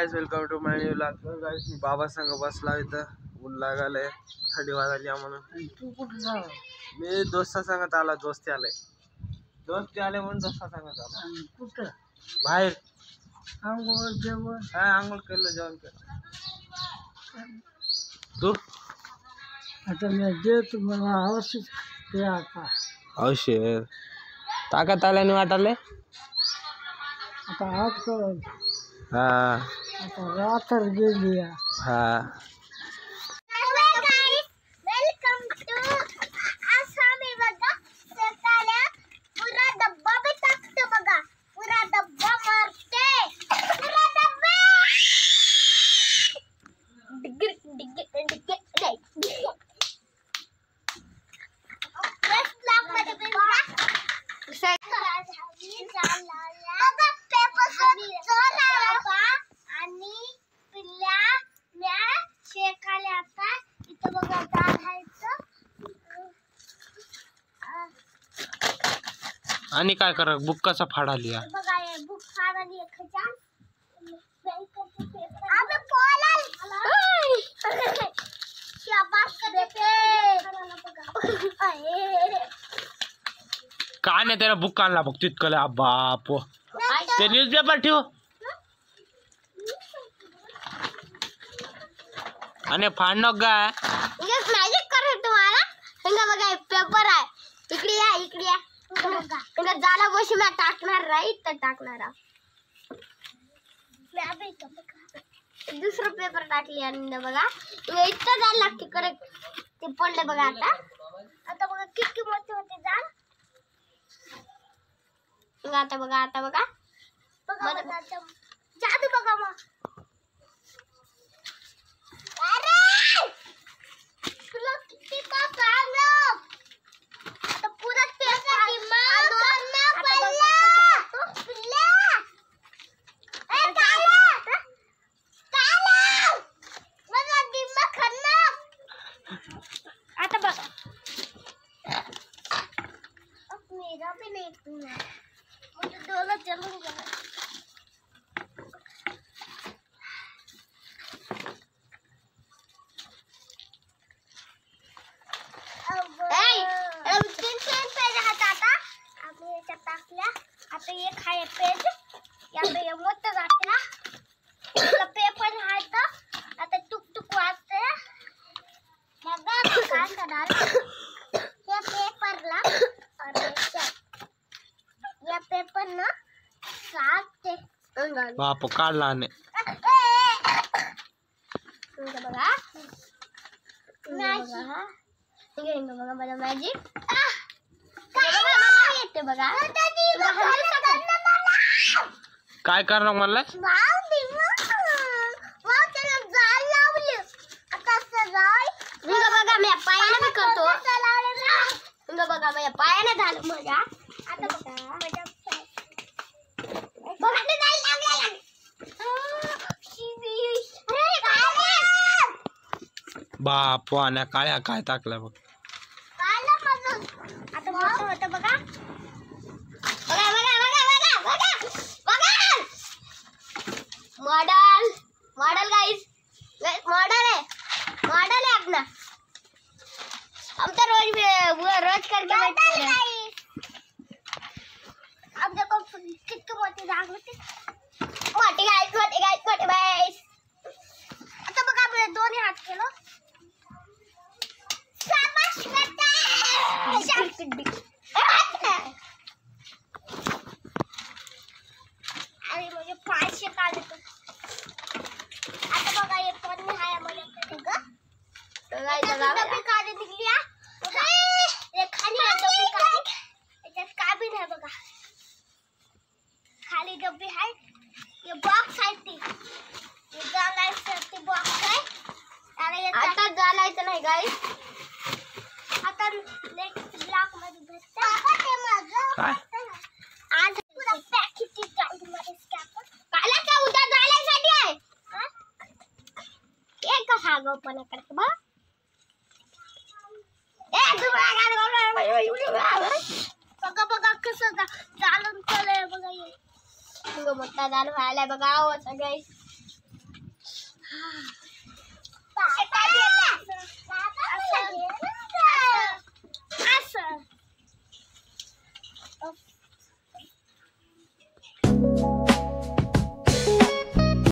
Guys welcome to my new vlog. Guys मी बाबा संग बसला इथं, ऊन लागाले, थंडी वाजाली आम्हाला। तू कुठं जा? मी दोस्ता संगत आला, दोस्ती आले म्हणून दोस्ता संगत आला। कुठं? बाहेर आंघोळ जेवण? हा आंघोळ केलं, जेवण केलं। तू? आता मी देतो, मला औषध पे आता. औषध ताकद आल्याने वाटाले आता हात कर. हा आता रात्र गेली. हा आणि काय करा, बुक कसा फाडाली या बुक फाडाली का नाही त्याला बुक आणला बघ तितकं बाप ते न्यूजपेपर ठेव आणि फाड नको काय मॅजिक कर तुम्हाला बघा पेपर आहे इकडे या झाला गोष्टी मी टाकणार राईट तर टाकणार दुसरं पेपर टाकली आणि बघा इतकं जायला लागते करेक्ट ते पडले बघा आता बघा किती मोठे होते आता बघा जादू बघा मग तुला किती आता बघा मेरा भी नहीं मुझे डोला चलून गेला आता ये खाए पेज ये मोठं टाकला पेपर आहे तर आता टुक वाजते मग काय करणार या पेपरला या पेपर ना साठते बाप काढला आणि बघा मला मॅजिक येते बघा काय करणार मला बघा मी पायाने मी करतो बघा माझ्या पायाने झालं मजा बाप वाण्या काळ्या काय टाकलं बघ आता मोठं होतं बघा मॉडल गाइस मॉडल है अपना हम तो रोज करके बैठते हैं अब देखो कितनी मोटी जाग होती मोटी गाइस आता बघा आपले दोन्ही हात केलो शाबाश बेटा अरे मुझे 500 का देतो आता बघा ये पन्नी आहे मला डब्बी काढे निघली ये खाली डब्बी काढे याच्यात काय बी नाही बघा खाली डब्बी आहे ये बॉक्स आहे ती ये जालायचं ती बॉक्स आहे आता जालायचं नाही गाइस आता नेक्स्ट ब्लॉक मध्ये भेटते काय आज पुरा पॅकेट काढून मध्ये स्कॅपर कालाचा उद्या जालायसाठी आहे एक कसा गो पण करते बा बघा कसं जालन केलंय बघा हे मोठा जाल व्हायला बघा गाईस असं